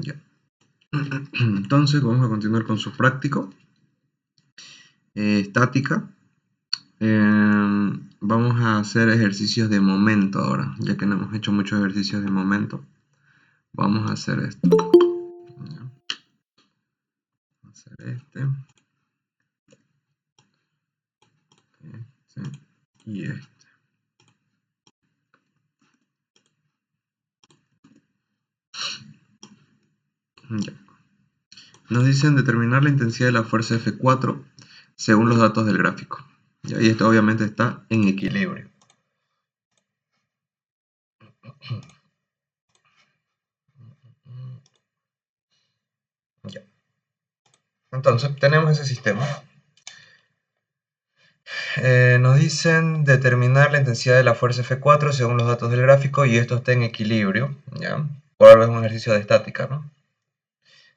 Ya. Entonces vamos a continuar con su práctico. Estática. Vamos a hacer ejercicios de momento ahora, ya que no hemos hecho muchos ejercicios de momento. Vamos a hacer esto. Ya. Vamos a hacer este y este. Ya. Nos dicen determinar la intensidad de la fuerza F4 según los datos del gráfico. Ya, y esto obviamente está en equilibrio. Ya. Entonces tenemos ese sistema. Nos dicen determinar la intensidad de la fuerza F4 según los datos del gráfico y esto está en equilibrio. ¿Ya? Por ahora es un ejercicio de estática, ¿no?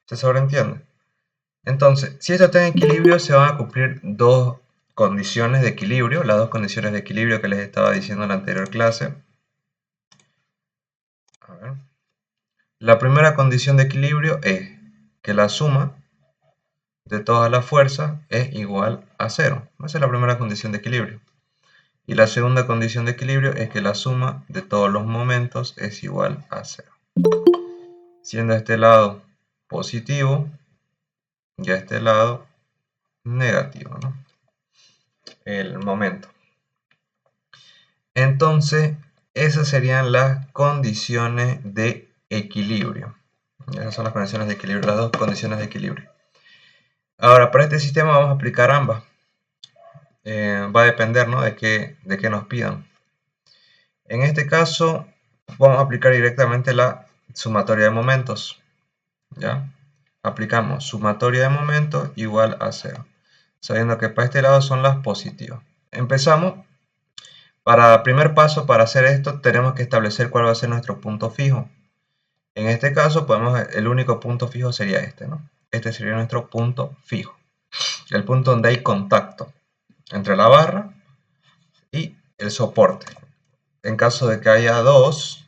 ¿Se sobreentiende? Entonces, si esto está en equilibrio, se van a cumplir dos condiciones de equilibrio, las dos condiciones de equilibrio que les estaba diciendo en la anterior clase. A ver. La primera condición de equilibrio es que la suma de todas las fuerzas es igual a 0. Esa es la primera condición de equilibrio. Y la segunda condición de equilibrio es que la suma de todos los momentos es igual a 0. Siendo este lado positivo y este lado negativo, ¿no? El momento. Entonces, esas serían las condiciones de equilibrio. Esas son las condiciones de equilibrio, las dos condiciones de equilibrio. Ahora, para este sistema vamos a aplicar ambas. Va a depender, ¿no?, de qué nos pidan. En este caso, vamos a aplicar directamente la sumatoria de momentos. ¿Ya? Aplicamos sumatoria de momentos igual a 0. Sabiendo que para este lado son las positivas. Empezamos. Para el primer paso, para hacer esto, tenemos que establecer cuál va a ser nuestro punto fijo. En este caso, el único punto fijo sería este, ¿no? Este sería nuestro punto fijo. El punto donde hay contacto entre la barra y el soporte. En caso de que haya dos,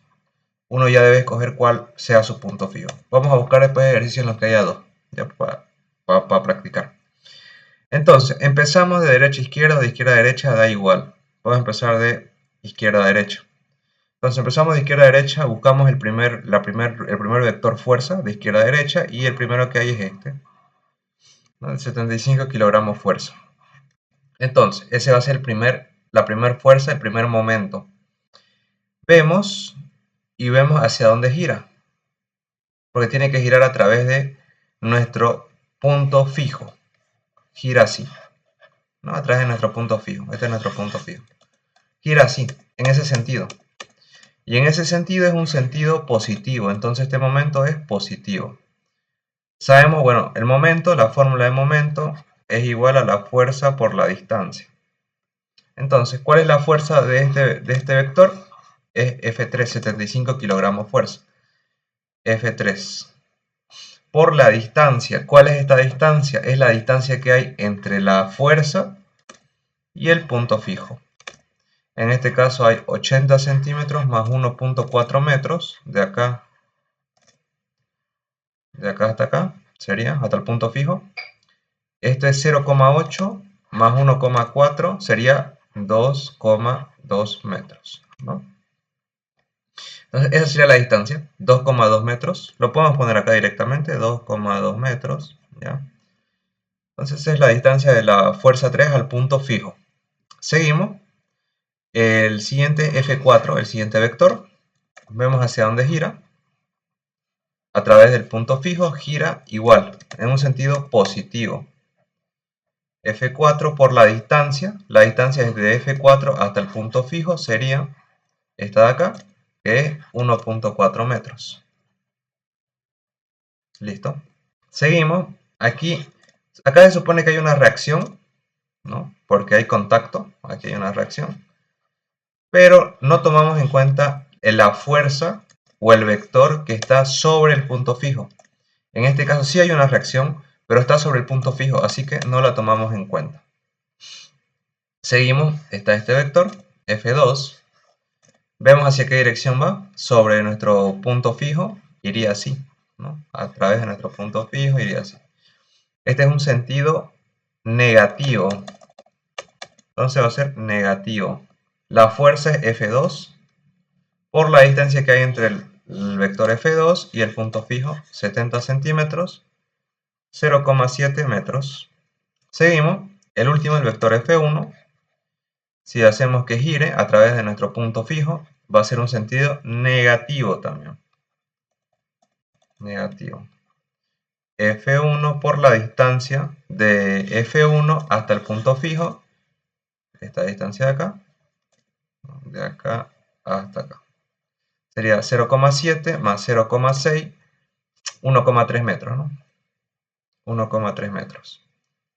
uno ya debe escoger cuál sea su punto fijo. Vamos a buscar después ejercicios en los que haya dos, ya para practicar. Entonces, empezamos de derecha a izquierda o de izquierda a derecha, da igual. Podemos empezar de izquierda a derecha. Entonces empezamos de izquierda a derecha, buscamos el primer vector fuerza de izquierda a derecha y el primero que hay es este, ¿no? 75 kilogramos fuerza. Entonces, ese va a ser la primera fuerza, el primer momento. Vemos hacia dónde gira, porque tiene que girar a través de nuestro punto fijo. Gira así, ¿no? A través de nuestro punto fijo. Este es nuestro punto fijo. Gira así, en ese sentido. Y en ese sentido es un sentido positivo, entonces este momento es positivo. Sabemos, bueno, el momento, la fórmula de momento es igual a la fuerza por la distancia. Entonces, ¿cuál es la fuerza de este vector? Es F3, 75 kilogramos fuerza. F3. Por la distancia, ¿cuál es esta distancia? Es la distancia que hay entre la fuerza y el punto fijo. En este caso hay 80 centímetros más 1.4 metros, de acá hasta acá, sería hasta el punto fijo. Esto es 0,8 más 1,4 sería 2,2 metros, ¿no? Entonces esa sería la distancia, 2,2 metros. Lo podemos poner acá directamente, 2,2 metros, ¿ya? Entonces esa es la distancia de la fuerza 3 al punto fijo. Seguimos. El siguiente F4, el siguiente vector, vemos hacia dónde gira. A través del punto fijo gira igual, en un sentido positivo. F4 por la distancia desde F4 hasta el punto fijo sería esta de acá, que es 1.4 metros. ¿Listo? Seguimos. Acá se supone que hay una reacción, ¿no? Porque hay contacto, aquí hay una reacción. Pero no tomamos en cuenta la fuerza o el vector que está sobre el punto fijo. En este caso sí hay una reacción, pero está sobre el punto fijo, así que no la tomamos en cuenta. Seguimos, está este vector, F2. Vemos hacia qué dirección va. Sobre nuestro punto fijo, iría así. ¿no? A través de nuestro punto fijo iría así. Este es un sentido negativo. Entonces va a ser negativo. La fuerza es F2 por la distancia que hay entre el vector F2 y el punto fijo, 70 centímetros, 0,7 metros. Seguimos. El último, el vector F1. Si hacemos que gire a través de nuestro punto fijo, va a ser un sentido negativo también. Negativo. F1 por la distancia de F1 hasta el punto fijo, esta distancia de acá hasta acá. Sería 0,7 más 0,6, 1,3 metros, ¿no? 1,3 metros.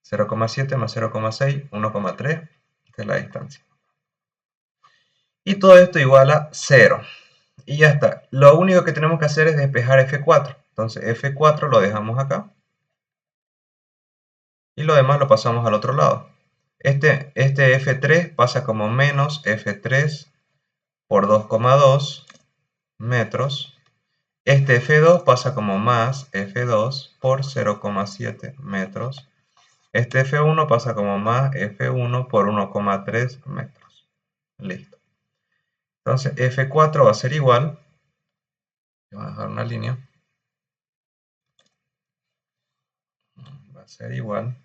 0,7 más 0,6, 1,3, esta es la distancia. Y todo esto igual a 0. Y ya está. Lo único que tenemos que hacer es despejar F4. Entonces F4 lo dejamos acá. Y lo demás lo pasamos al otro lado. Este F3 pasa como menos F3 por 2,2 metros. Este F2 pasa como más F2 por 0,7 metros. Este F1 pasa como más F1 por 1,3 metros. Listo. Entonces F4 va a ser igual. Voy a dejar una línea. Va a ser igual.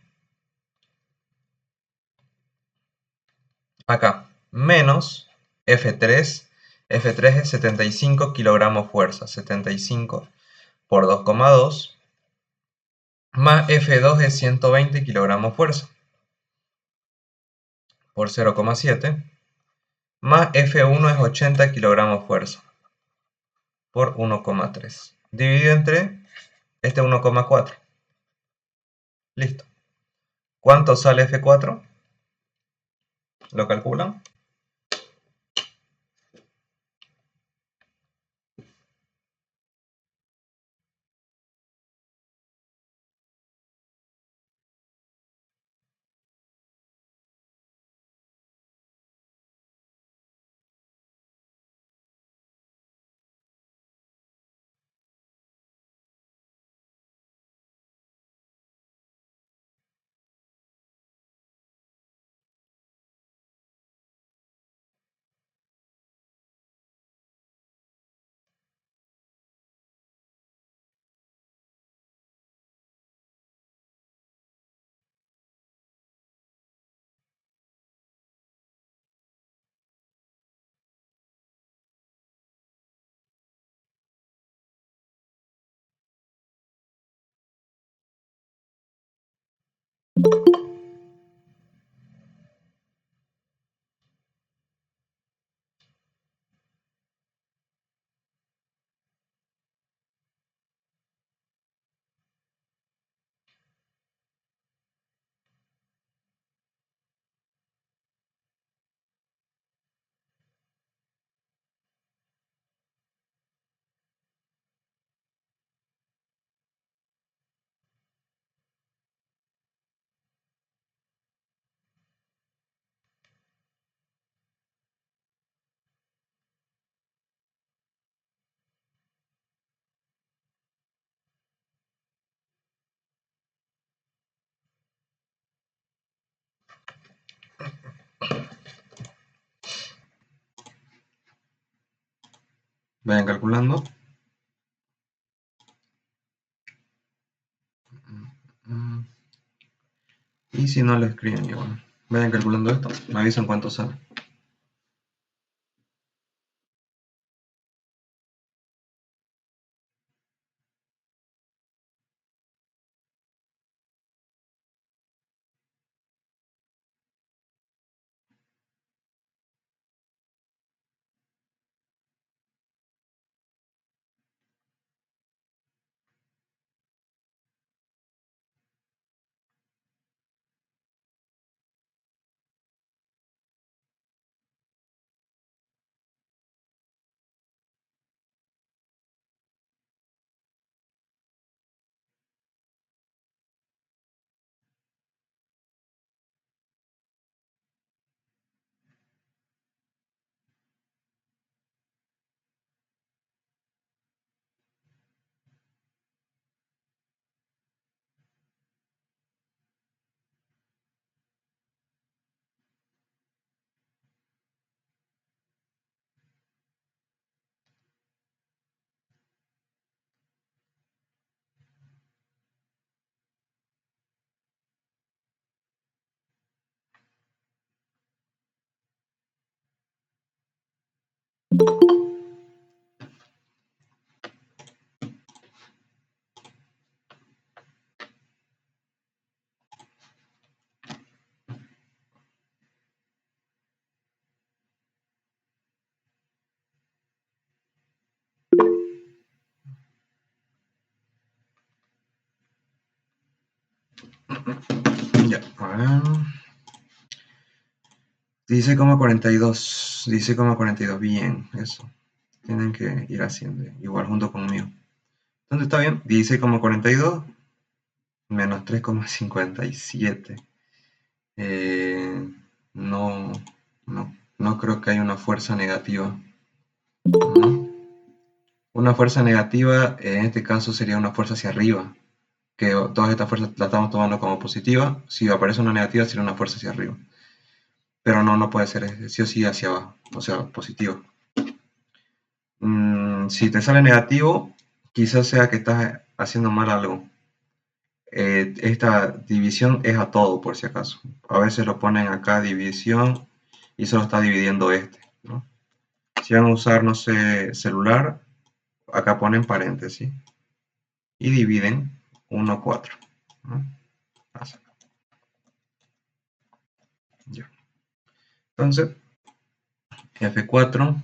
Acá, menos F3. F3 es 75 kilogramos fuerza. 75 por 2,2. Más F2 es 120 kilogramos fuerza. Por 0,7. Más F1 es 80 kilogramos fuerza. Por 1,3. Dividido entre este 1,4. Listo. ¿Cuánto sale F4? ¿Lo calculan? Vayan calculando. Y si no lo escriben igual. Vayan calculando esto. Me avisan cuánto sale. Ya, a ver. 16,42. 16,42. Bien, eso. Tienen que ir haciendo. Igual junto conmigo. Entonces está bien. 16,42 menos 3,57. No, no creo que haya una fuerza negativa, ¿no? Una fuerza negativa en este caso sería una fuerza hacia arriba, que todas estas fuerzas las estamos tomando como positiva. Si aparece una negativa sería una fuerza hacia arriba, pero no puede ser sí o sí hacia abajo, o sea, positiva. Si te sale negativo, quizás sea que estás haciendo mal algo. Esta división es a todo, por si acaso. A veces lo ponen acá división y solo está dividiendo este, ¿no? Si van a usar, no sé, celular, acá ponen paréntesis y dividen 1, 4, ¿no? Así. Ya. Entonces, F4,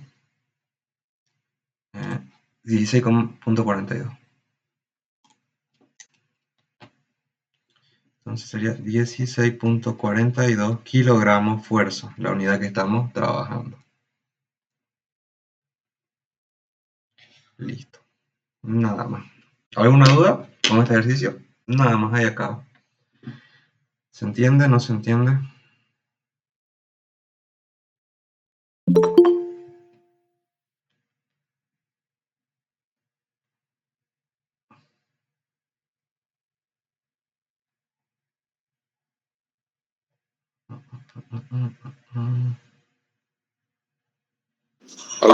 16,42. Entonces sería 16,42 kilogramos fuerza, la unidad que estamos trabajando. Listo. Nada más. ¿Alguna duda con este ejercicio? Nada más, ahí acaba. ¿Se entiende? ¿No se entiende?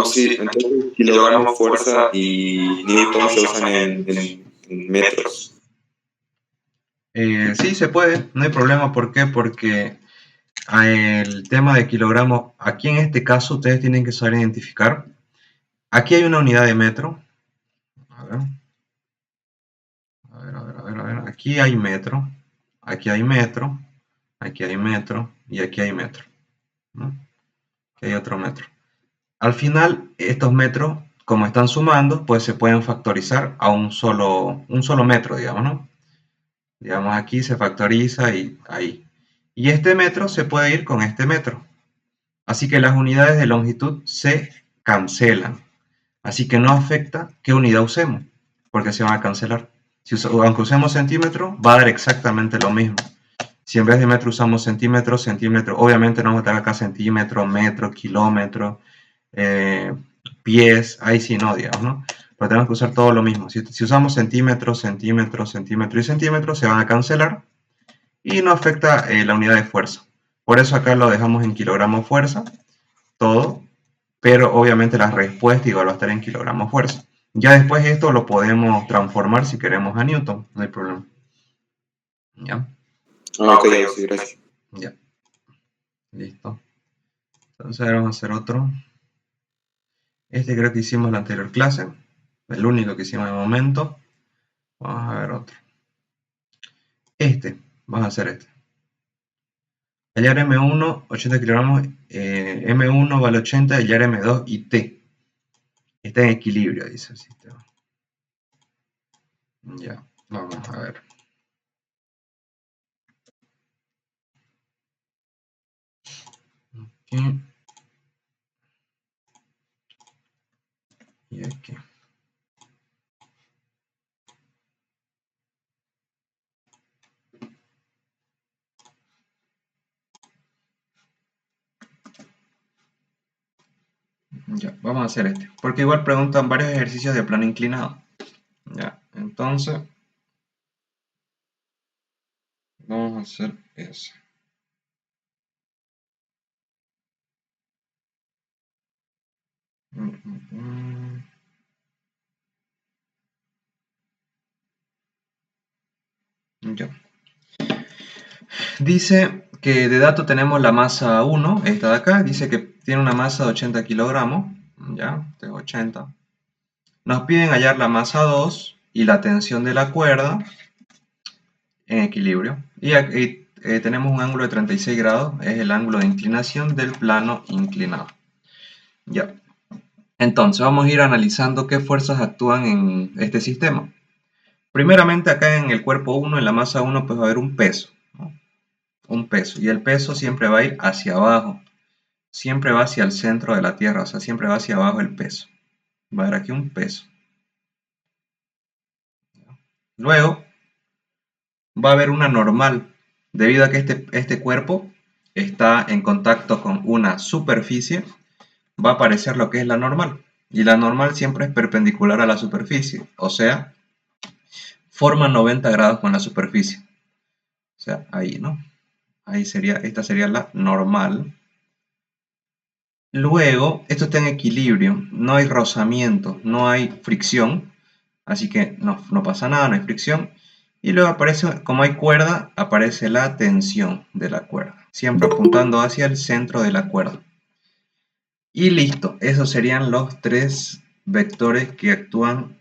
Sí, entonces kilogramos, fuerza y newton se usan en metros. Sí, se puede, no hay problema. ¿Por qué? Porque el tema de kilogramos, aquí en este caso ustedes tienen que saber identificar. Aquí hay una unidad de metro. A ver. A ver. Aquí hay metro. Aquí hay metro. Aquí hay metro. Y aquí hay metro, ¿no? Aquí hay otro metro. Al final, estos metros, como están sumando, pues se pueden factorizar a un solo metro, digamos, ¿no? Digamos, aquí se factoriza y ahí. Y este metro se puede ir con este metro. Así que las unidades de longitud se cancelan. Así que no afecta qué unidad usemos, porque se van a cancelar. Aunque usemos centímetros, va a dar exactamente lo mismo. Si en vez de metro usamos centímetros, obviamente no vamos a estar acá centímetros, metros, kilómetros, pies, ahí sí no, digamos, ¿no? Pero tenemos que usar todo lo mismo. Si usamos centímetros, centímetros, centímetros y centímetros, se van a cancelar y no afecta la unidad de fuerza. Por eso acá lo dejamos en kilogramos fuerza, todo, pero obviamente la respuesta igual va a estar en kilogramos fuerza. Ya después esto lo podemos transformar si queremos a Newton, no hay problema. ¿Ya? Ok, sí, gracias. Ya. Listo. Entonces ahora vamos a hacer otro. Este creo que hicimos en la anterior clase. El único que hicimos de momento. Vamos a ver otro. Vamos a hacer este. Hallar M1, 80 kilogramos. M1 vale 80, hallar M2 y T. Está en equilibrio, dice el sistema. Ya, vamos a ver. Aquí. Y aquí. Ya, vamos a hacer este. Porque igual preguntan varios ejercicios de plano inclinado. Ya, entonces vamos a hacer ese. Ya. Dice que de dato tenemos la masa 1, esta de acá, dice que tiene una masa de 80 kilogramos, ya, este es 80. Nos piden hallar la masa 2 y la tensión de la cuerda en equilibrio. Y aquí tenemos un ángulo de 36 grados, es el ángulo de inclinación del plano inclinado. Ya. Entonces vamos a ir analizando qué fuerzas actúan en este sistema. Primeramente acá en el cuerpo 1, en la masa 1, pues va a haber un peso, ¿no? Un peso. Y el peso siempre va a ir hacia abajo. Siempre va hacia el centro de la Tierra, o sea, siempre va hacia abajo el peso. Va a haber aquí un peso. Luego va a haber una normal, debido a que este cuerpo está en contacto con una superficie, va a aparecer lo que es la normal. Y la normal siempre es perpendicular a la superficie, o sea, forma 90 grados con la superficie. O sea, ahí, ¿no? Ahí sería, esta sería la normal. Luego, esto está en equilibrio, no hay rozamiento, no hay fricción, así que no pasa nada, no hay fricción. Y luego aparece, como hay cuerda, aparece la tensión de la cuerda, siempre apuntando hacia el centro de la cuerda. Y listo, esos serían los tres vectores que actúan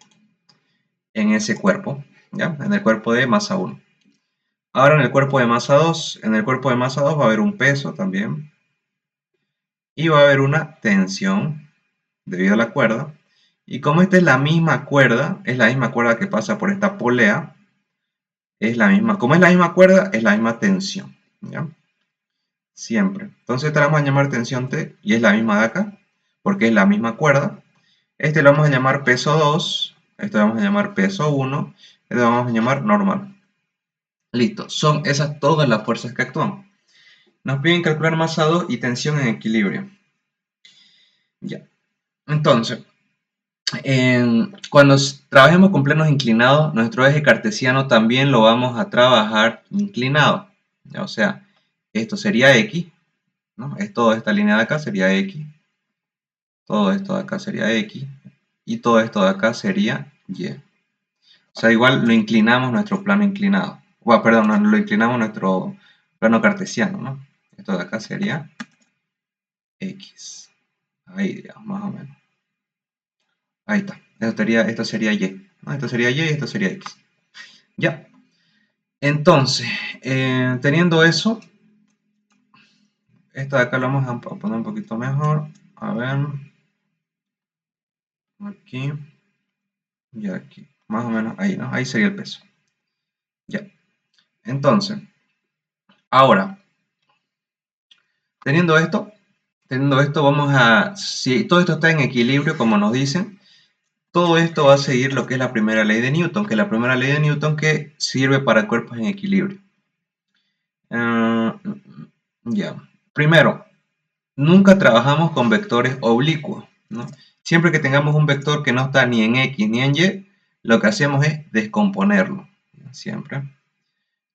en ese cuerpo, ¿ya? En el cuerpo de masa 1. Ahora en el cuerpo de masa 2, en el cuerpo de masa 2 va a haber un peso también. Y va a haber una tensión debido a la cuerda. Y como esta es la misma cuerda que pasa por esta polea, es la misma, como es la misma cuerda, es la misma tensión, ¿ya? Siempre. Entonces esta la vamos a llamar tensión T y es la misma de acá, porque es la misma cuerda. Este lo vamos a llamar peso 2, este lo vamos a llamar peso 1, este lo vamos a llamar normal. Listo, son esas todas las fuerzas que actúan. Nos piden calcular masa 2 y tensión en equilibrio. Ya. Entonces, cuando trabajemos con planos inclinados, nuestro eje cartesiano también lo vamos a trabajar inclinado. O sea, esto sería X, ¿no? Toda esta línea de acá sería X. Todo esto de acá sería X. Y todo esto de acá sería Y. O sea, igual lo inclinamos nuestro plano inclinado. Perdón, lo inclinamos nuestro plano cartesiano, ¿no? Esto de acá sería X. Ahí, digamos, más o menos. Ahí está. Esto sería Y, ¿no? Esto sería Y y esto sería X. Ya. Entonces, teniendo eso, esta de acá lo vamos a poner un poquito mejor. A ver. Aquí. Y aquí. Más o menos ahí, ¿no? Ahí sería el peso. Ya. Entonces, ahora, teniendo esto, vamos a, si todo esto está en equilibrio, como nos dicen, todo esto va a seguir lo que es la primera ley de Newton, que es la primera ley de Newton que sirve para cuerpos en equilibrio. Ya. Primero, nunca trabajamos con vectores oblicuos, ¿no? Siempre que tengamos un vector que no está ni en X ni en Y, lo que hacemos es descomponerlo. Siempre.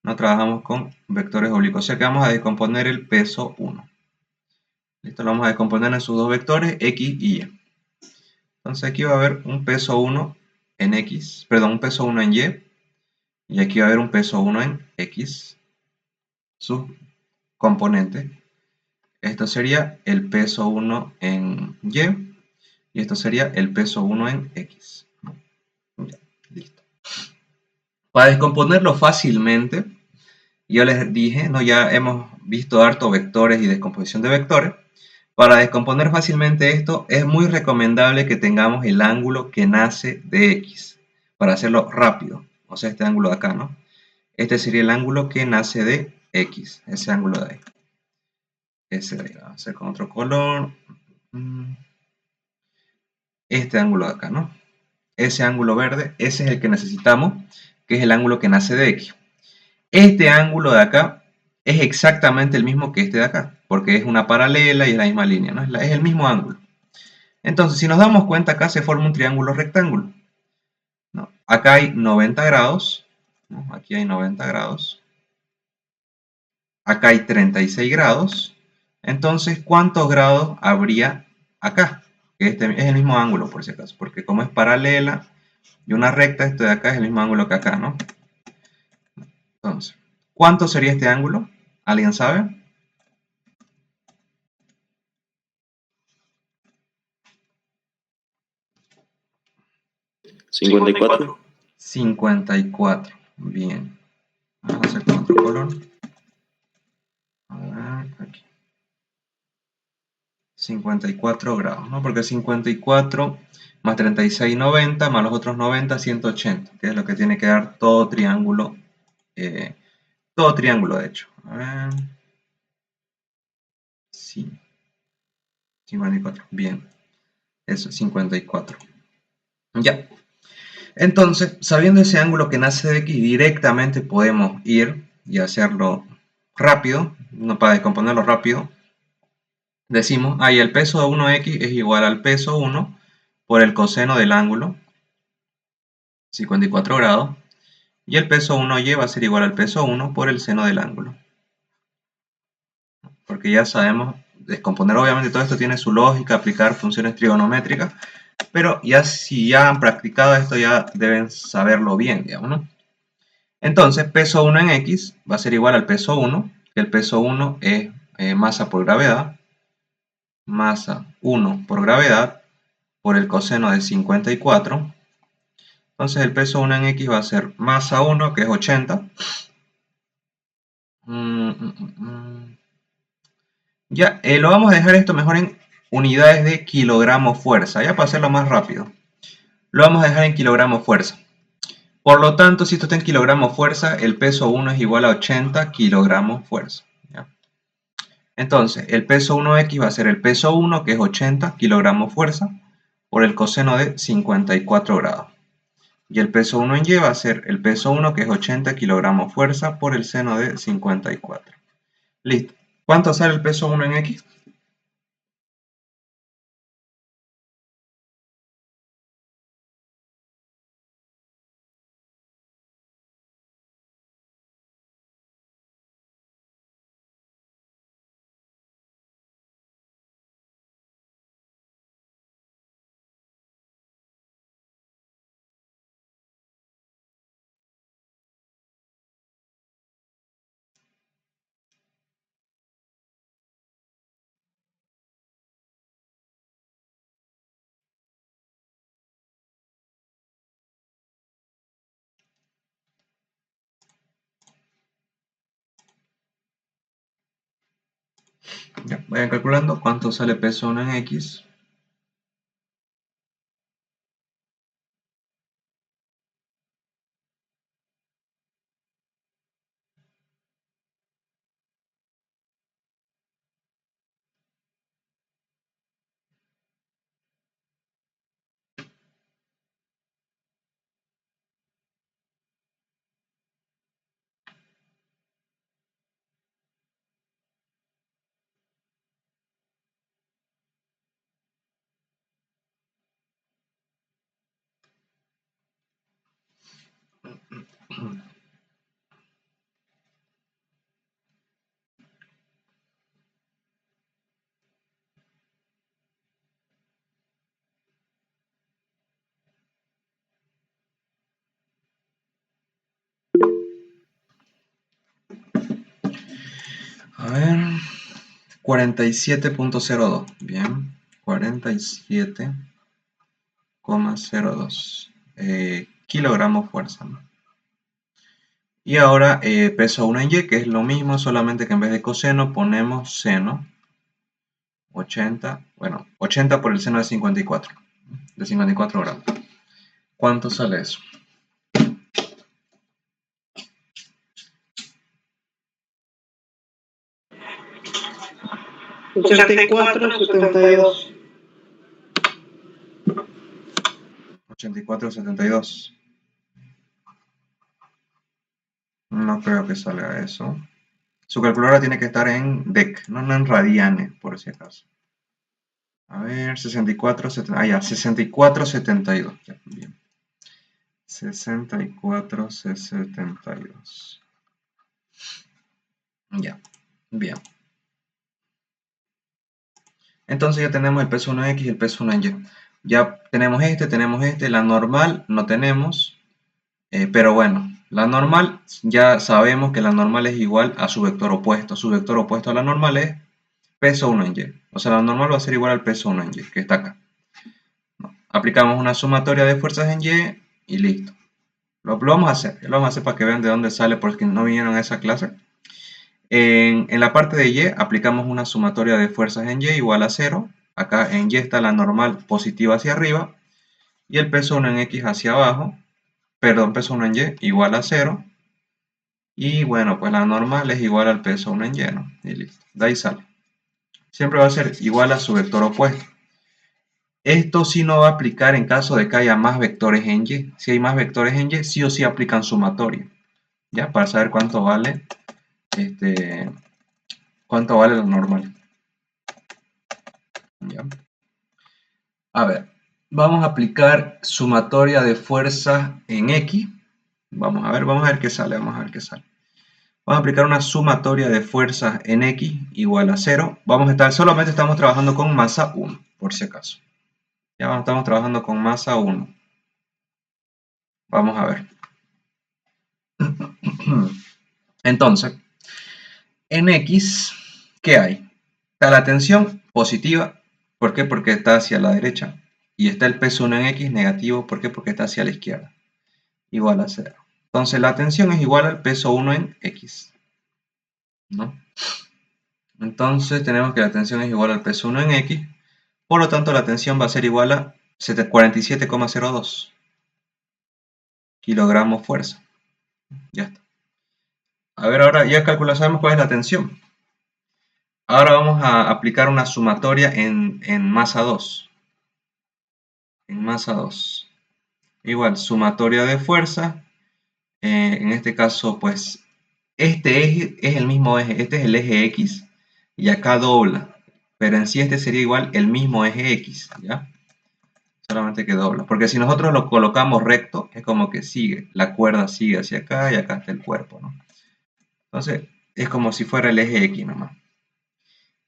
No trabajamos con vectores oblicuos. O sea que vamos a descomponer el peso 1. Listo, lo vamos a descomponer en sus dos vectores, X y Y. Entonces aquí va a haber un peso 1 en X, perdón, un peso 1 en Y. Y aquí va a haber un peso 1 en X, sus componentes. Esto sería el peso 1 en Y. Y esto sería el peso 1 en X. Ya, listo. Para descomponerlo fácilmente, yo les dije, ¿no? Ya hemos visto harto vectores y descomposición de vectores. Para descomponer fácilmente esto, es muy recomendable que tengamos el ángulo que nace de X, para hacerlo rápido. O sea, este ángulo de acá, ¿no? Este sería el ángulo que nace de X, ese ángulo de ahí. Ese de ahí, vamos a hacer con otro color. Este ángulo de acá, ¿no? Ese ángulo verde, ese es el que necesitamos, que es el ángulo que nace de X. Este ángulo de acá es exactamente el mismo que este de acá, porque es una paralela y es la misma línea, ¿no? Es el mismo ángulo. Entonces, si nos damos cuenta, acá se forma un triángulo rectángulo, ¿no? Acá hay 90 grados, ¿no? Aquí hay 90 grados. Acá hay 36 grados. Entonces, ¿cuántos grados habría acá? Este es el mismo ángulo, por si acaso, porque como es paralela y una recta, este de acá es el mismo ángulo que acá, ¿no? Entonces, ¿cuánto sería este ángulo? ¿Alguien sabe? 54. 54. Bien. Vamos a hacer con otro color. A ver, aquí. 54 grados, ¿no? Porque 54 más 36, 90, más los otros 90, 180, que es lo que tiene que dar todo triángulo. Todo triángulo, de hecho. A ver. Sí. 54. Bien. Eso, 54. Ya. Entonces, sabiendo ese ángulo que nace de X, directamente podemos ir y hacerlo rápido, no para descomponerlo rápido. Decimos, ahí el peso de 1x es igual al peso 1 por el coseno del ángulo, 54 grados, y el peso 1y va a ser igual al peso 1 por el seno del ángulo. Porque ya sabemos descomponer, obviamente todo esto tiene su lógica, aplicar funciones trigonométricas, pero ya si ya han practicado esto ya deben saberlo bien, digamos, ¿no? Entonces, peso 1 en X va a ser igual al peso 1, que el peso 1 es masa por gravedad, masa 1 por gravedad, por el coseno de 54. Entonces, el peso 1 en X va a ser masa 1, que es 80. Ya, lo vamos a dejar esto mejor en unidades de kilogramo fuerza, ya para hacerlo más rápido. Lo vamos a dejar en kilogramo fuerza. Por lo tanto, si esto está en kilogramos fuerza, el peso 1 es igual a 80 kilogramos fuerza. ¿Ya? Entonces, el peso 1x va a ser el peso 1, que es 80 kilogramos fuerza, por el coseno de 54 grados. Y el peso 1 en Y va a ser el peso 1, que es 80 kilogramos fuerza, por el seno de 54. Listo. ¿Cuánto sale el peso 1 en X? Ya, vayan calculando cuánto sale peso 1 en X. A ver, 47.02. Bien, 47,02 kilogramos fuerza, ¿no? Y ahora peso 1 en Y, que es lo mismo, solamente que en vez de coseno ponemos seno. 80, bueno, 80 por el seno de 54 grados. ¿Cuánto sale eso? $84.72. 84,72. No creo que salga eso. Su calculadora tiene que estar en DEC, no en radianes, por si acaso. A ver, 64,70. Ah, ya, 64,72. Ya, bien. 64,72. Ya, bien. Entonces ya tenemos el peso 1 en X y el peso 1 en Y. Ya tenemos este, la normal no tenemos, pero bueno, la normal, ya sabemos que la normal es igual a su vector opuesto. Su vector opuesto a la normal es peso 1 en Y. O sea, la normal va a ser igual al peso 1 en Y, que está acá. Aplicamos una sumatoria de fuerzas en Y y listo. Lo vamos a hacer, lo vamos a hacer para que vean de dónde sale, porque no vinieron a esa clase. En la parte de Y aplicamos una sumatoria de fuerzas en Y igual a 0. Acá en Y está la normal positiva hacia arriba y el peso 1 en X hacia abajo. Perdón, peso 1 en Y igual a 0. Y bueno, pues la normal es igual al peso 1 en Y, ¿no? Y listo, de ahí sale. Siempre va a ser igual a su vector opuesto. Esto sí no va a aplicar en caso de que haya más vectores en Y. Si hay más vectores en Y, sí o sí aplican sumatoria. ¿Ya? Para saber cuánto vale lo normal. ¿Ya? A ver, vamos a aplicar sumatoria de fuerzas en X. Vamos a ver qué sale, vamos a ver qué sale. Vamos a aplicar una sumatoria de fuerzas en X igual a 0. Solamente estamos trabajando con masa 1, por si acaso. Ya estamos trabajando con masa 1. Vamos a ver. Entonces, en X, ¿qué hay? Está la tensión positiva. ¿Por qué? Porque está hacia la derecha. Y está el peso 1 en X negativo. ¿Por qué? Porque está hacia la izquierda. Igual a 0. Entonces, la tensión es igual al peso 1 en X. ¿No? Entonces, tenemos que la tensión es igual al peso 1 en X. Por lo tanto, la tensión va a ser igual a 47,02 kilogramos fuerza. Ya está. A ver, ahora ya sabemos cuál es la tensión. Ahora vamos a aplicar una sumatoria en masa 2. En masa 2. Igual, sumatoria de fuerza. En este caso, pues, este eje es el mismo eje. Este es el eje X. Y acá dobla. Pero en sí este sería igual el mismo eje X. ¿Ya? Solamente que dobla. Porque si nosotros lo colocamos recto, es como que sigue. La cuerda sigue hacia acá y acá está el cuerpo, ¿no? Entonces, es como si fuera el eje X nomás.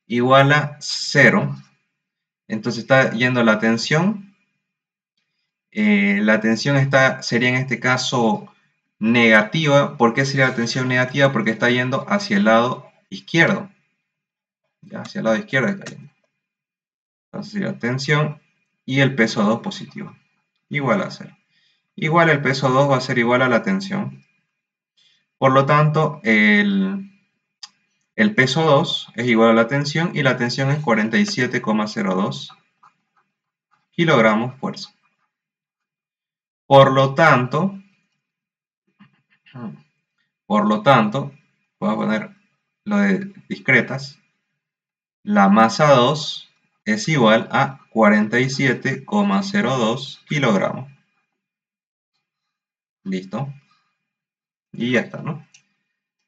Igual a 0. Entonces está yendo la tensión. La tensión sería en este caso negativa. ¿Por qué sería la tensión negativa? Porque está yendo hacia el lado izquierdo. Ya, hacia el lado izquierdo está yendo. Entonces sería tensión y el peso 2 positivo. Igual a 0. Igual el peso 2 va a ser igual a la tensión. Por lo tanto, el peso 2 es igual a la tensión y la tensión es 47,02 kilogramos fuerza. Por lo tanto, voy a poner lo de discretas, la masa 2 es igual a 47,02 kilogramos. Listo. Y ya está, ¿no?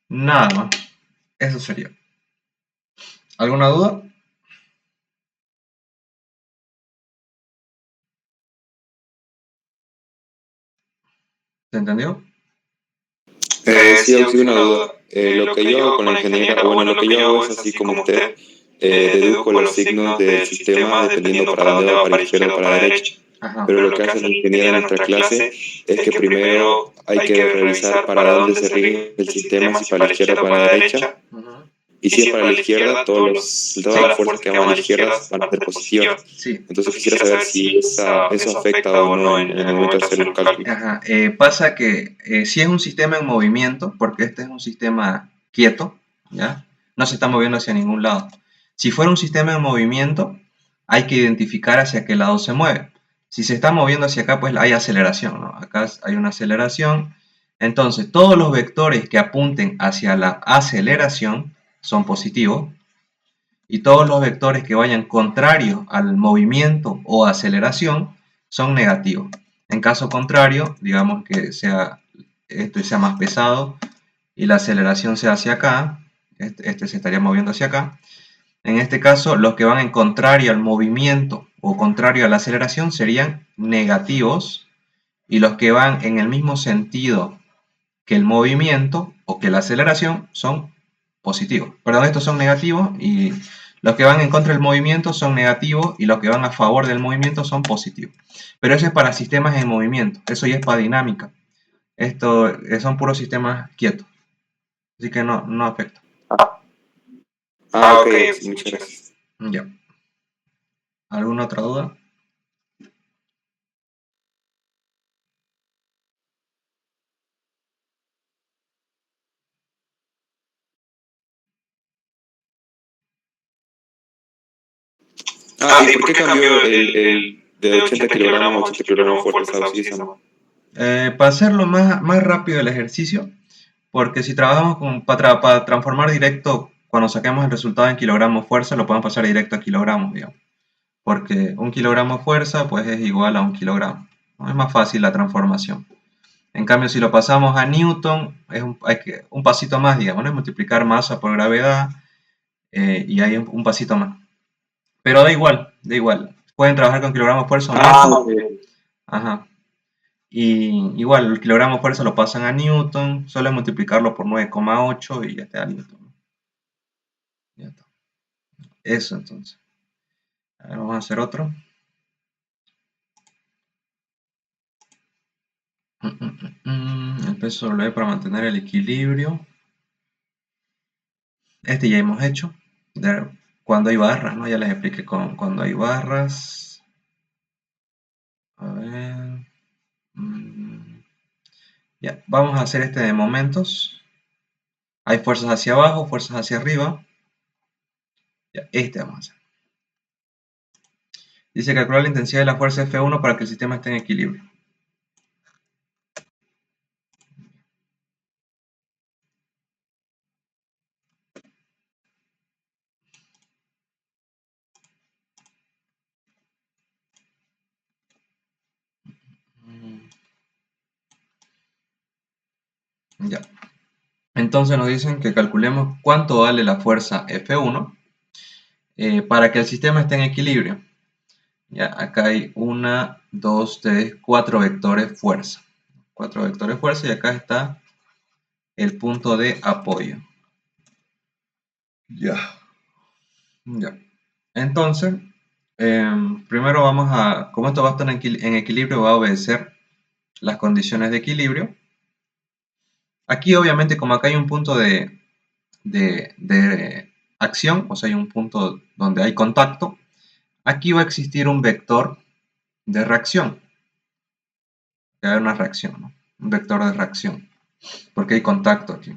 Nada más. Eso sería. ¿Alguna duda? ¿Se entendió? Sí, aún sigue una duda. Lo que yo hago con la ingeniería, o bueno, lo que yo hago es así como usted, deduzco los signos del sistema dependiendo para dónde va, para izquierda o para derecha. Ajá. Pero lo que hace la ingeniera en nuestra clase es que primero hay que revisar para dónde se rige el sistema, si para la izquierda o para la derecha. Y si es para la izquierda, todas las fuerzas que van a la izquierda van a ser positivas. Sí. Entonces quisiera saber si eso afecta o no en el momento de hacer los cálculos. Ajá. Pasa que si es un sistema en movimiento, porque este es un sistema quieto, ¿ya? No se está moviendo hacia ningún lado. Si fuera un sistema en movimiento, hay que identificar hacia qué lado se mueve. Si se está moviendo hacia acá, pues hay aceleración, ¿no? Acá hay una aceleración. Entonces, todos los vectores que apunten hacia la aceleración son positivos y todos los vectores que vayan contrarios al movimiento o aceleración son negativos. En caso contrario, digamos que este sea más pesado y la aceleración sea hacia acá, este se estaría moviendo hacia acá. En este caso, los que van en contrario al movimiento o contrario a la aceleración serían negativos y los que van en el mismo sentido que el movimiento o que la aceleración son positivos. Perdón, estos son negativos y los que van en contra del movimiento son negativos y los que van a favor del movimiento son positivos. Pero eso es para sistemas en movimiento, eso ya es para dinámica. Esto son puros sistemas quietos, así que no afecta. Ok, muchas gracias. Ya. ¿Alguna otra duda? ¿Y por qué cambió el de 80 kilogramos a 80 kilogramos fuerza? ¿Sí, esa? Para hacerlo más rápido el ejercicio, porque si trabajamos para transformar directo, cuando saquemos el resultado en kilogramos fuerza, lo podemos pasar directo a kilogramos, digamos. Porque un kilogramo fuerza, pues es igual a un kilogramo, ¿no? Es más fácil la transformación. En cambio, si lo pasamos a Newton, es un pasito más, digamos, ¿no? Es multiplicar masa por gravedad, y hay un pasito más. Pero da igual, da igual. Pueden trabajar con kilogramos fuerza o Newton. Ok. Ajá. Y igual, el kilogramo fuerza lo pasan a Newton, solo es multiplicarlo por 9,8 y ya te da Newton. Ya está. Eso entonces. A ver, vamos a hacer otro. El peso W para mantener el equilibrio. Este ya hemos hecho. Cuando hay barras, ¿no? Ya les expliqué cuando hay barras. A ver. Ya, vamos a hacer este de momentos. Hay fuerzas hacia abajo, fuerzas hacia arriba. Ya, este vamos a hacer. Dice calcular la intensidad de la fuerza F1 para que el sistema esté en equilibrio. Ya. Entonces nos dicen que calculemos cuánto vale la fuerza F1 para que el sistema esté en equilibrio. Ya, acá hay 1, 2, 3, 4 vectores fuerza. 4 vectores fuerza y acá está el punto de apoyo. Ya. Ya. Entonces, primero vamos a, como esto va a estar en equilibrio, va a obedecer las condiciones de equilibrio. Aquí obviamente como acá hay un punto de acción, o sea hay un punto donde hay contacto, aquí va a existir un vector de reacción. Va a haber una reacción, ¿no? Un vector de reacción, porque hay contacto aquí.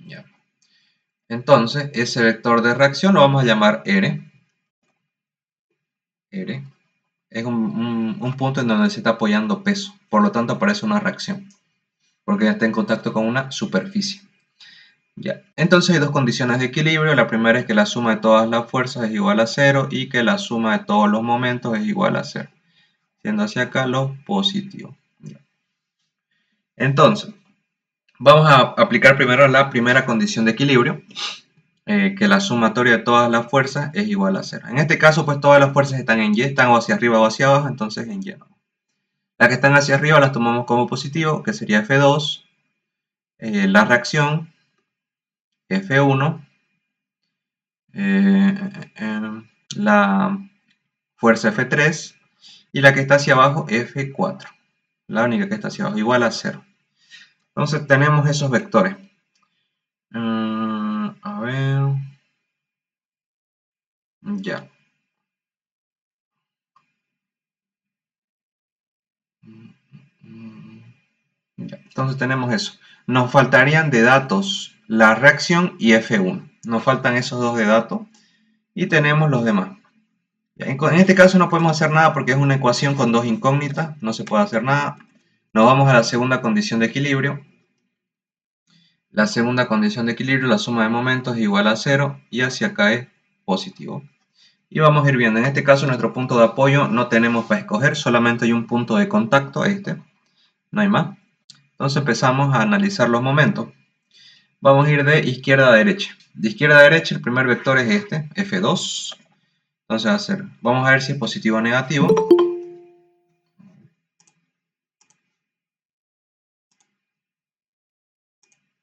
Ya. Entonces, ese vector de reacción lo vamos a llamar R. R es un punto en donde se está apoyando peso, por lo tanto aparece una reacción, porque ya está en contacto con una superficie. Ya. Entonces hay dos condiciones de equilibrio. La primera es que la suma de todas las fuerzas es igual a 0 y que la suma de todos los momentos es igual a 0, siendo hacia acá lo positivo. Ya. Entonces, vamos a aplicar primero la primera condición de equilibrio, que la sumatoria de todas las fuerzas es igual a 0. En este caso, pues todas las fuerzas están en Y, están o hacia arriba o hacia abajo, entonces en Y. Las que están hacia arriba las tomamos como positivo, que sería F2, la reacción F1, la fuerza F3 y la que está hacia abajo F4. La única que está hacia abajo, igual a 0. Entonces tenemos esos vectores. A ver. Ya. Ya. Entonces tenemos eso. Nos faltarían de datos la reacción y F1. Nos faltan esos dos de datos. Y tenemos los demás. En este caso no podemos hacer nada porque es una ecuación con dos incógnitas. No se puede hacer nada. Nos vamos a la segunda condición de equilibrio. La segunda condición de equilibrio, la suma de momentos es igual a 0 y hacia acá es positivo. Y vamos a ir viendo, en este caso nuestro punto de apoyo no tenemos para escoger, solamente hay un punto de contacto, este, no hay más. Entonces empezamos a analizar los momentos. Vamos a ir de izquierda a derecha. De izquierda a derecha el primer vector es este, F2. Entonces vamos a ver si es positivo o negativo.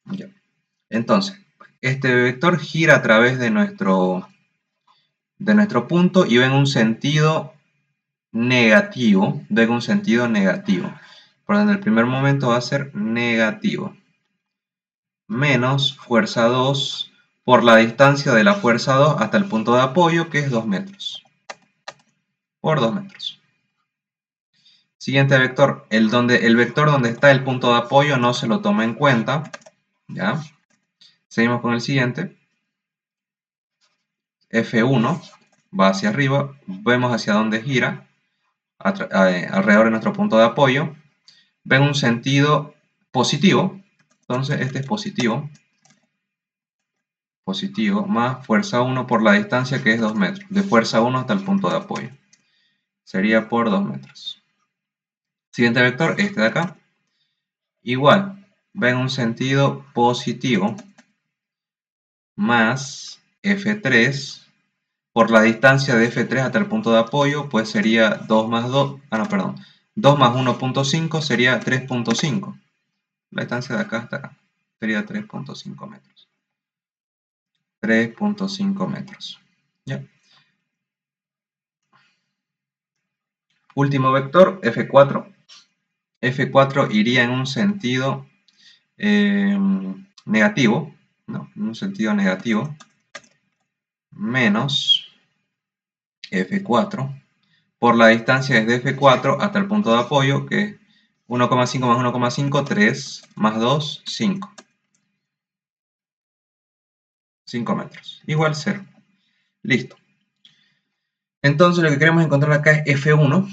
Ya. Entonces, este vector gira a través de nuestro punto y va en un sentido negativo, en un sentido negativo. Por donde el primer momento va a ser negativo. Menos fuerza 2 por la distancia de la fuerza 2 hasta el punto de apoyo, que es 2 metros. Por 2 metros. Siguiente vector, el vector donde está el punto de apoyo no se lo toma en cuenta. ¿Ya? Seguimos con el siguiente. F1. va hacia arriba, vemos hacia dónde gira, alrededor de nuestro punto de apoyo, ven un sentido positivo, entonces este es positivo, más fuerza 1 por la distancia que es 2 metros, de fuerza 1 hasta el punto de apoyo, sería por 2 metros. Siguiente vector, este de acá, igual, ven un sentido positivo, más F3 por la distancia de F3 hasta el punto de apoyo, pues sería 2 más 2, 2 más 1.5 sería 3.5. La distancia de acá hasta acá sería 3.5 metros. 3.5 metros. ¿Ya? Último vector, F4. F4 iría en un sentido negativo, no, en un sentido negativo, menos F4 por la distancia desde F4 hasta el punto de apoyo, que es 1,5 más 1,5, 3, más 2, 5. 5 metros, igual 0. Listo. Entonces lo que queremos encontrar acá es F1.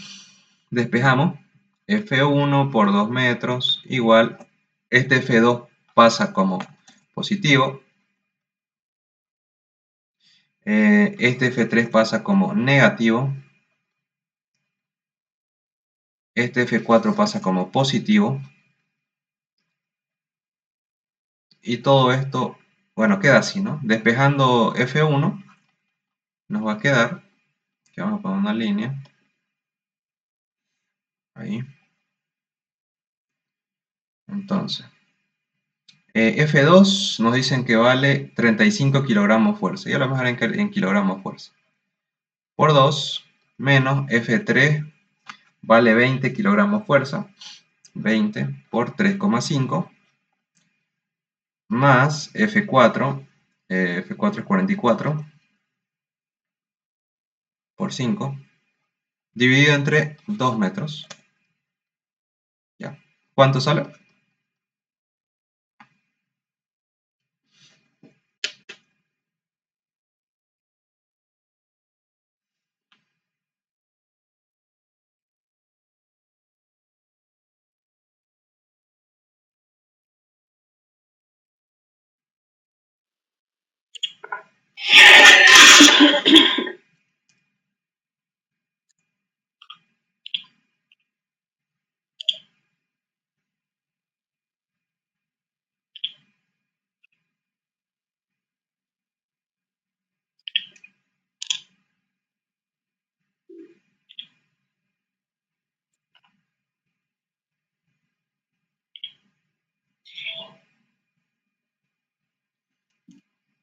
Despejamos. F1 por 2 metros igual. Este F2 pasa como positivo. Este F3 pasa como negativo. Este F4 pasa como positivo. Y todo esto, bueno, queda así, ¿no? Despejando F1, nos va a quedar, que vamos a poner una línea, ahí. Entonces, F2 nos dicen que vale 35 kilogramos fuerza, y a lo mejor en kilogramos fuerza. Por 2, menos F3 vale 20 kilogramos fuerza, 20 por 3,5, más F4, F4 es 44, por 5, dividido entre 2 metros. ¿Ya? ¿Cuánto sale?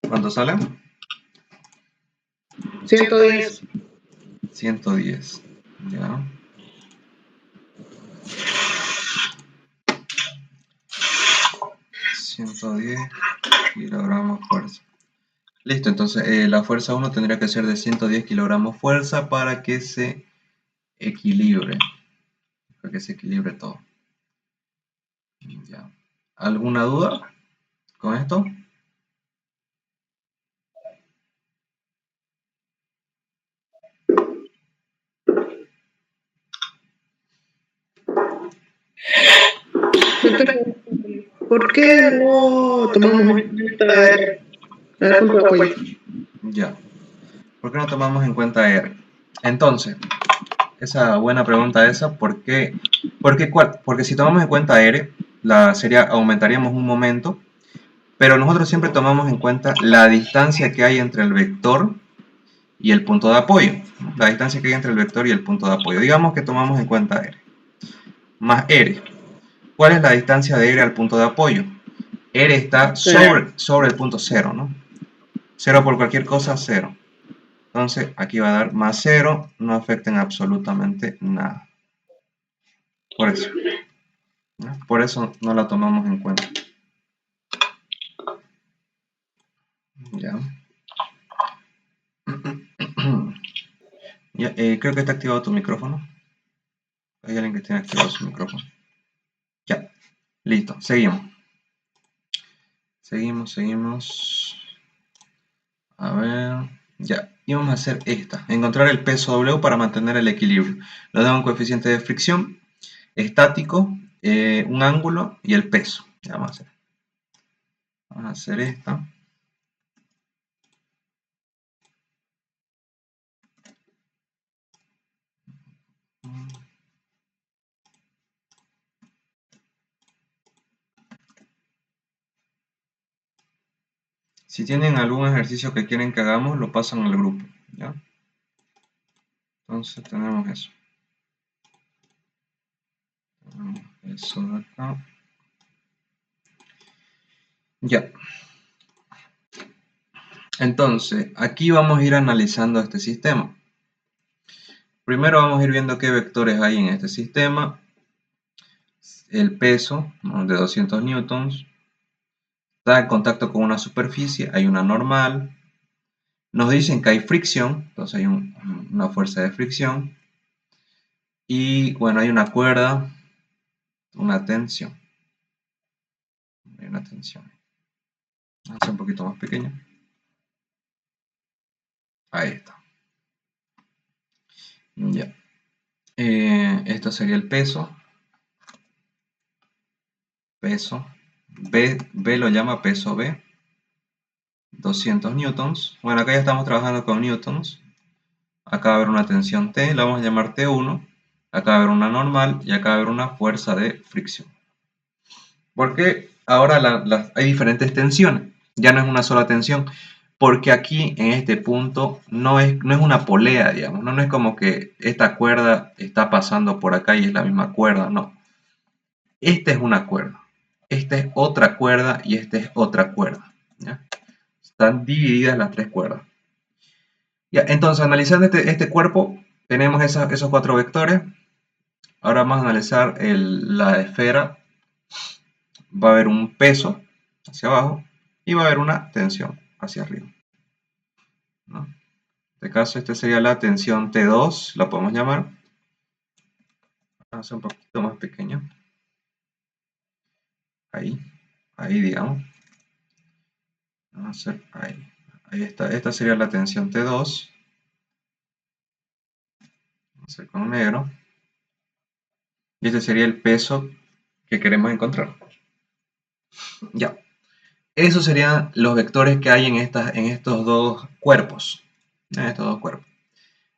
¿Cuánto sale? 110. 110. Ya. kilogramos fuerza. Listo, entonces la fuerza 1 tendría que ser de 110 kilogramos fuerza para que se equilibre. Para que se equilibre todo. Ya. ¿Alguna duda con esto? ¿Por qué no tomamos en cuenta el punto de apoyo? Ya. ¿Por qué no tomamos en cuenta R? Entonces, esa buena pregunta esa, ¿por qué? Porque si tomamos en cuenta R, aumentaríamos un momento, pero nosotros siempre tomamos en cuenta la distancia que hay entre el vector y el punto de apoyo. La distancia que hay entre el vector y el punto de apoyo. Digamos que tomamos en cuenta R. Más R. ¿Cuál es la distancia de R al punto de apoyo? R está sobre el punto 0, ¿no? 0 por cualquier cosa, 0. Entonces, aquí va a dar más 0, no afecta en absolutamente nada. Por eso. ¿No? Por eso no la tomamos en cuenta. Ya. Ya, creo que está activado tu micrófono. Hay alguien que tiene activado su micrófono. Ya. Listo. Seguimos. Seguimos. A ver. Ya, y vamos a hacer esta. Encontrar el peso W para mantener el equilibrio. Nos da un coeficiente de fricción, estático, un ángulo y el peso. Ya, vamos a hacer esta. Si tienen algún ejercicio que quieren que hagamos, lo pasan al grupo, ¿ya? Entonces tenemos eso. Tenemos eso de acá. Ya. Entonces, aquí vamos a ir analizando este sistema. Primero vamos a ir viendo qué vectores hay en este sistema. El peso, ¿no?, de 200 newtons. Está en contacto con una superficie, hay una normal. Nos dicen que hay fricción, entonces hay una fuerza de fricción. Y bueno, hay una cuerda, una tensión. Hay una tensión. Vamos a hacer un poquito más pequeño. Ahí está. Ya. Esto sería el peso. Peso. B lo llama peso B. 200 newtons. Bueno, acá ya estamos trabajando con newtons. Acá va a haber una tensión T, la vamos a llamar T1. Acá va a haber una normal y acá va a haber una fuerza de fricción. Porque ahora hay diferentes tensiones. Ya no es una sola tensión. Porque aquí en este punto no es una polea, digamos. No es como que esta cuerda está pasando por acá y es la misma cuerda. No. Esta es una cuerda. Esta es otra cuerda y esta es otra cuerda, ¿ya? Están divididas las tres cuerdas. Ya, entonces, analizando este cuerpo, tenemos esos cuatro vectores. Ahora vamos a analizar la esfera. Va a haber un peso hacia abajo y va a haber una tensión hacia arriba, ¿no? En este caso, esta sería la tensión T2, la podemos llamar. Vamos a hacer un poquito más pequeño. Ahí, digamos. Vamos a hacer ahí. Ahí está. Esta sería la tensión T2. Vamos a hacer con negro. Y este sería el peso que queremos encontrar. Ya. Esos serían los vectores que hay en estos dos cuerpos. En estos dos cuerpos.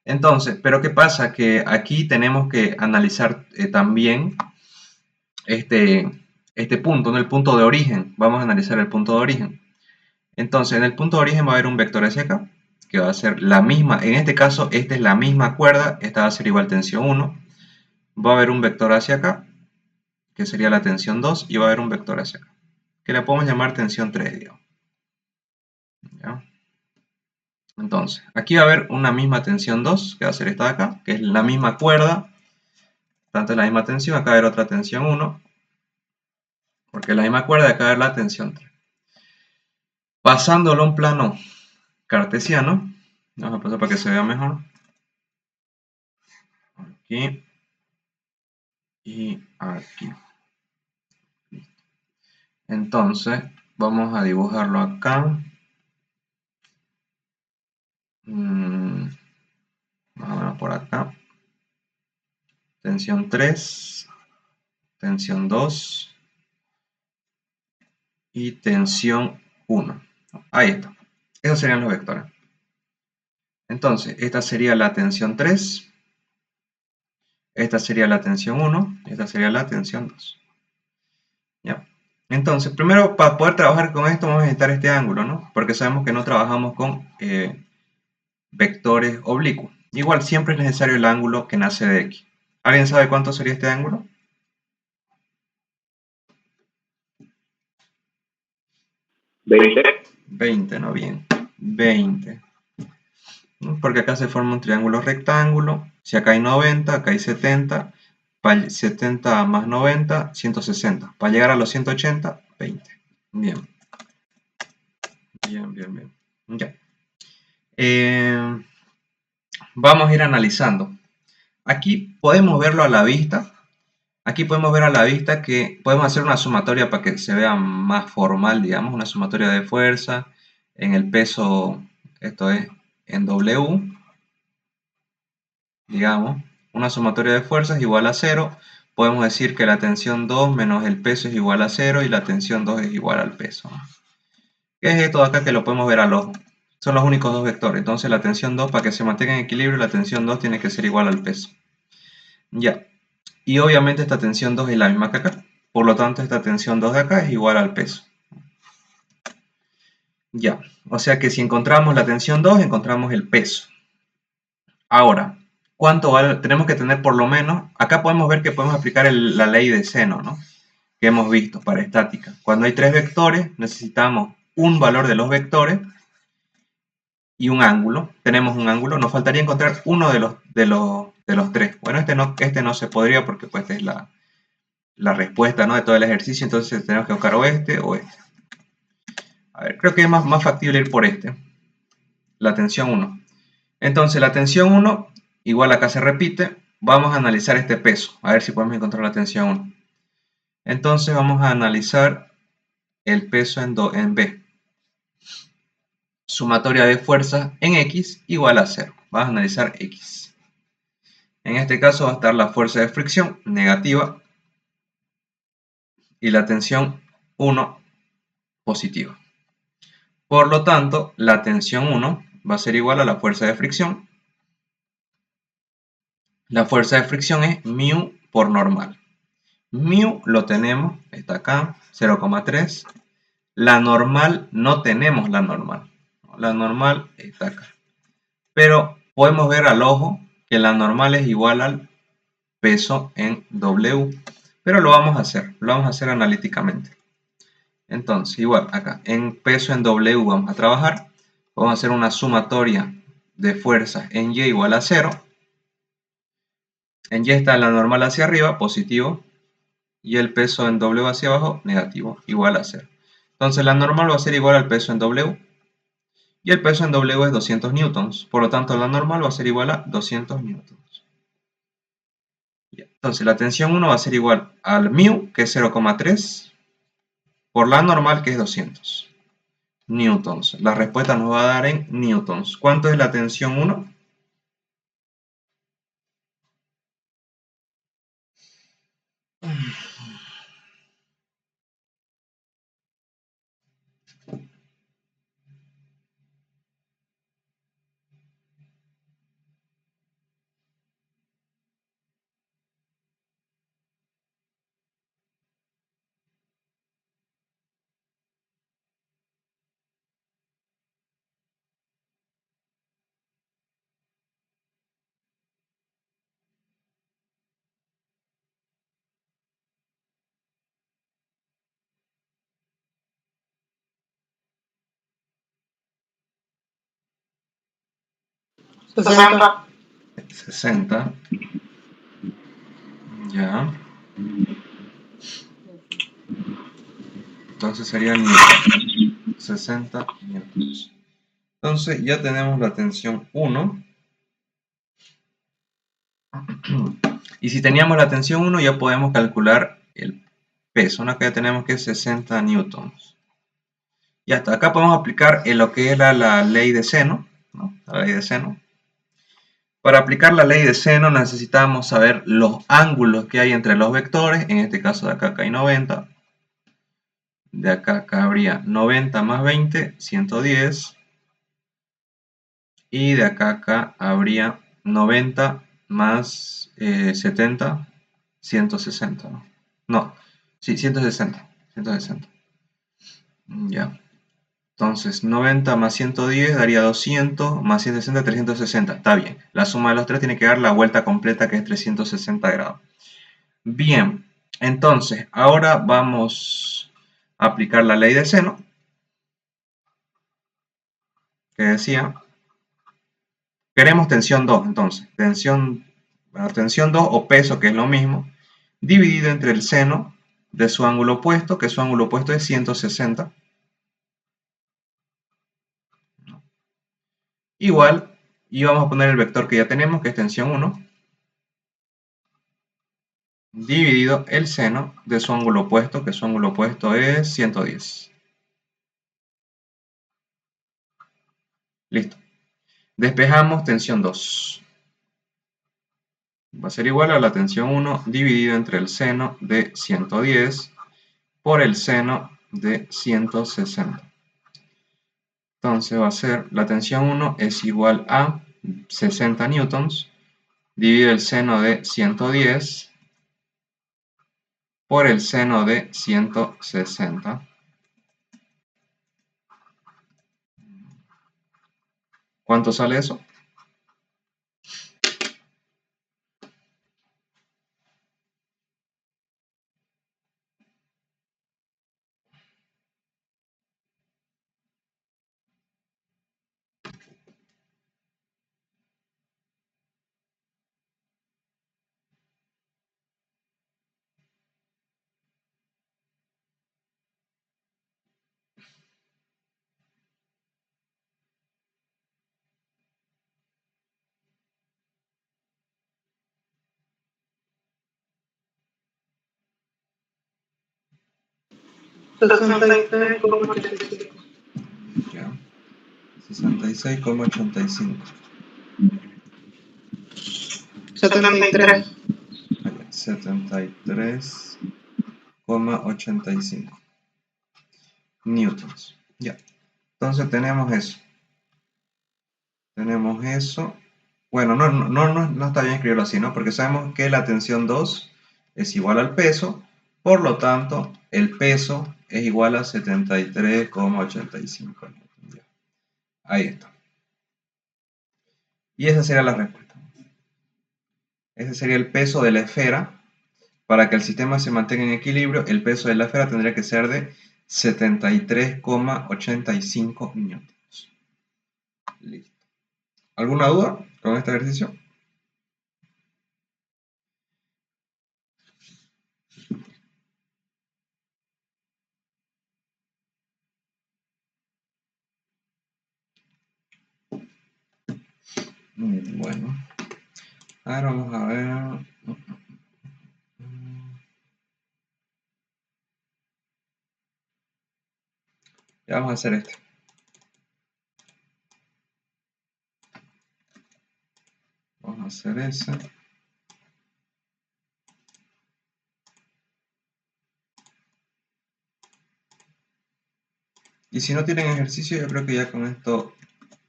Entonces, ¿pero qué pasa? Que aquí tenemos que analizar también este punto, ¿no? El punto de origen. Vamos a analizar el punto de origen. Entonces, en el punto de origen va a haber un vector hacia acá, que va a ser la misma. En este caso, esta es la misma cuerda. Esta va a ser igual tensión 1. Va a haber un vector hacia acá, que sería la tensión 2. Y va a haber un vector hacia acá, que le podemos llamar tensión 3, digamos. ¿Ya? Entonces, aquí va a haber una misma tensión 2, que va a ser esta de acá, que es la misma cuerda, tanto es la misma tensión. Acá va a haber otra tensión 1, porque es la misma cuerda. Acá va a haber la tensión 3. Pasándolo a un plano cartesiano, vamos a pasar para que se vea mejor. Aquí y aquí. Entonces, vamos a dibujarlo acá. Más o menos por acá. Tensión 3, tensión 2 y tensión 1. Ahí está. Esos serían los vectores. Entonces, esta sería la tensión 3, esta sería la tensión 1, esta sería la tensión 2. ¿Ya? Entonces, primero, para poder trabajar con esto, vamos a necesitar este ángulo, ¿no? Porque sabemos que no trabajamos con vectores oblicuos. Igual, siempre es necesario el ángulo que nace de X. ¿Alguien sabe cuánto sería este ángulo? 20, ¿no? Bien. 20. ¿No? Porque acá se forma un triángulo rectángulo. Si acá hay 90, acá hay 70. 70 más 90, 160. Para llegar a los 180, 20. Bien. Bien. Ya. Vamos a ir analizando. Aquí podemos verlo a la vista. Aquí podemos ver a la vista que podemos hacer una sumatoria para que se vea más formal, digamos, una sumatoria de fuerza. En el peso, esto es en W, digamos, una sumatoria de fuerzas igual a 0, podemos decir que la tensión 2 menos el peso es igual a 0 y la tensión 2 es igual al peso. ¿Qué es esto de acá que lo podemos ver al ojo? Son los únicos dos vectores, entonces la tensión 2, para que se mantenga en equilibrio, la tensión 2 tiene que ser igual al peso. Ya, y obviamente esta tensión 2 es la misma que acá, por lo tanto esta tensión 2 de acá es igual al peso. Ya, o sea que si encontramos la tensión 2, encontramos el peso. Ahora, ¿cuánto vale? Tenemos que tener por lo menos, acá podemos ver que podemos aplicar la ley de seno, ¿no? Que hemos visto para estática. Cuando hay tres vectores, necesitamos un valor de los vectores y un ángulo. Tenemos un ángulo, nos faltaría encontrar uno de los tres. Bueno, este no se podría porque pues es la respuesta, ¿no?, de todo el ejercicio, entonces tenemos que buscar o este o este. A ver, creo que es más factible ir por este, la tensión 1. Entonces la tensión 1, igual acá se repite, vamos a analizar este peso, a ver si podemos encontrar la tensión 1. Entonces vamos a analizar el peso en B. Sumatoria de fuerzas en X igual a 0. Vamos a analizar X. En este caso va a estar la fuerza de fricción negativa y la tensión 1 positiva. Por lo tanto, la tensión 1 va a ser igual a la fuerza de fricción. La fuerza de fricción es μ por normal. μ lo tenemos, está acá, 0,3. La normal no tenemos la normal. La normal está acá. Pero podemos ver al ojo que la normal es igual al peso en W. Pero lo vamos a hacer analíticamente. Entonces, igual acá, en peso en W vamos a trabajar. Vamos a hacer una sumatoria de fuerzas en Y igual a 0. En Y está la normal hacia arriba, positivo. Y el peso en W hacia abajo, negativo, igual a 0. Entonces la normal va a ser igual al peso en W. Y el peso en W es 200 newtons. Por lo tanto, la normal va a ser igual a 200 newtons. Entonces la tensión 1 va a ser igual al μ, que es 0,3, por la normal, que es 200 newtons. La respuesta nos va a dar en newtons. ¿Cuánto es la tensión 1? ¿60? 60. Ya. Entonces sería newton. 60 newtons. Entonces ya tenemos la tensión 1. Y si teníamos la tensión 1, ya podemos calcular el peso, ¿no? Que ya tenemos que es 60 newtons. Ya está. Acá podemos aplicar en lo que era la ley de seno, ¿no? La ley de seno. Para aplicar la ley de seno necesitamos saber los ángulos que hay entre los vectores. En este caso de acá hay 90. De acá habría 90 más 20, 110. Y de acá habría 90 más 70, 160. No, sí, 160. 160. Ya. Entonces, 90 más 110 daría 200, más 160, 360. Está bien. La suma de los tres tiene que dar la vuelta completa, que es 360 grados. Bien. Entonces, ahora vamos a aplicar la ley de seno, que decía, queremos tensión 2, entonces, tensión 2 o peso, que es lo mismo, dividido entre el seno de su ángulo opuesto, que su ángulo opuesto es 160. Igual, y vamos a poner el vector que ya tenemos, que es tensión 1, dividido el seno de su ángulo opuesto, que su ángulo opuesto es 110. Listo. Despejamos tensión 2. Va a ser igual a la tensión 1 dividido entre el seno de 110 por el seno de 160. Entonces va a ser, la tensión 1 es igual a 60 newtons dividido el seno de 110 por el seno de 160. ¿Cuánto sale eso? Ya. 66,85. 73. 73,85 newtons. Ya. Entonces tenemos eso. Tenemos eso. Bueno, no está bien escribirlo así, ¿no? Porque sabemos que la tensión 2 es igual al peso. Por lo tanto, el peso es igual a 73,85. Ahí está. Y esa sería la respuesta. Ese sería el peso de la esfera. Para que el sistema se mantenga en equilibrio, el peso de la esfera tendría que ser de 73,85 newtons. Listo. ¿Alguna duda con este ejercicio? Bueno. Ahora vamos a ver. Ya vamos a hacer este. Vamos a hacer ese. Y si no tienen ejercicio, yo creo que ya con esto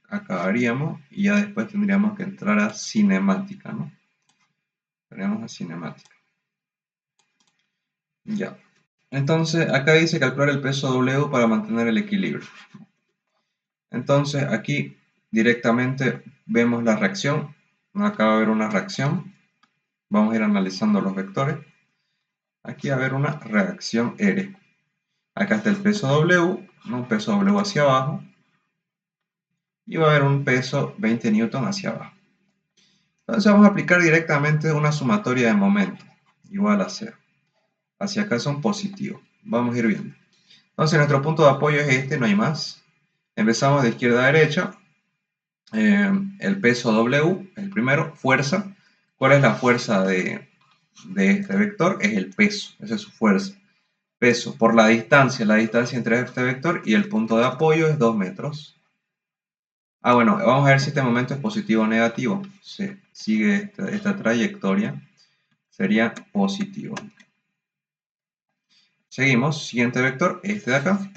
acabaríamos y ya después tendríamos que entrar a cinemática, ¿no? Entraríamos a cinemática. Ya. Entonces, acá dice calcular el peso W para mantener el equilibrio. Entonces, aquí directamente vemos la reacción. Acá va a haber una reacción. Vamos a ir analizando los vectores. Aquí va a haber una reacción R. Acá está el peso W, un peso W hacia abajo. Y va a haber un peso 20 newton hacia abajo. Entonces vamos a aplicar directamente una sumatoria de momentos. Igual a 0. Hacia acá son positivos. Vamos a ir viendo. Entonces nuestro punto de apoyo es este, no hay más. Empezamos de izquierda a derecha. El peso W, el primero, fuerza. ¿Cuál es la fuerza de este vector? Es el peso, esa es su fuerza. Peso por la distancia entre este vector y el punto de apoyo es 2 metros. Bueno, vamos a ver si este momento es positivo o negativo. Se sigue esta trayectoria, sería positivo. Seguimos, siguiente vector, este de acá.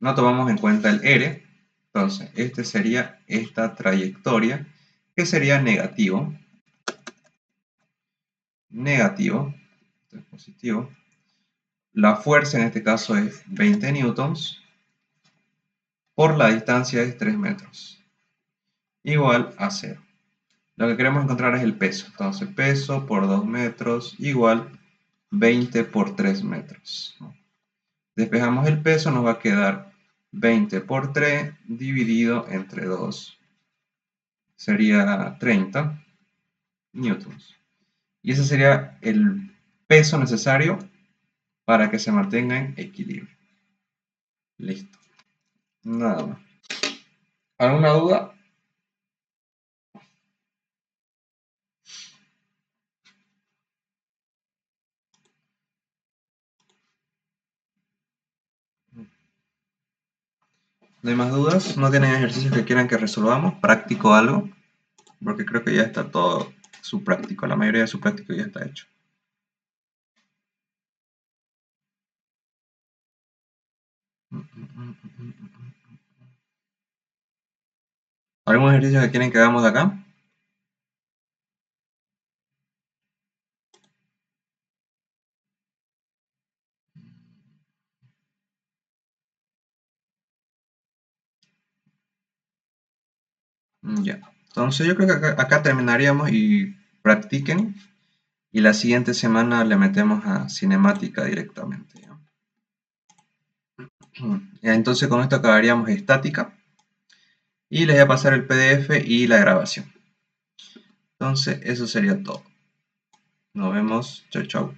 No tomamos en cuenta el R, entonces este sería esta trayectoria, que sería negativo. Negativo, esto es positivo. La fuerza en este caso es 20 newtons por la distancia es 3 metros. Igual a 0. Lo que queremos encontrar es el peso. Entonces peso por 2 metros igual 20 por 3 metros. Despejamos el peso, nos va a quedar 20 por 3 dividido entre 2. Sería 30 newtons. Y ese sería el peso necesario para que se mantenga en equilibrio. Listo. Nada más. ¿Alguna duda? ¿No hay más dudas? ¿No tienen ejercicios que quieran que resolvamos? ¿Práctico algo? Porque creo que ya está todo su práctico. La mayoría de su práctico ya está hecho. ¿Algún ejercicio que quieren que hagamos de acá? Ya. Entonces yo creo que acá terminaríamos y practiquen. Y la siguiente semana le metemos a cinemática directamente. ¿Ya? Ya, entonces con esto acabaríamos estática. Y les voy a pasar el PDF y la grabación. Entonces eso sería todo. Nos vemos. Chau, chau.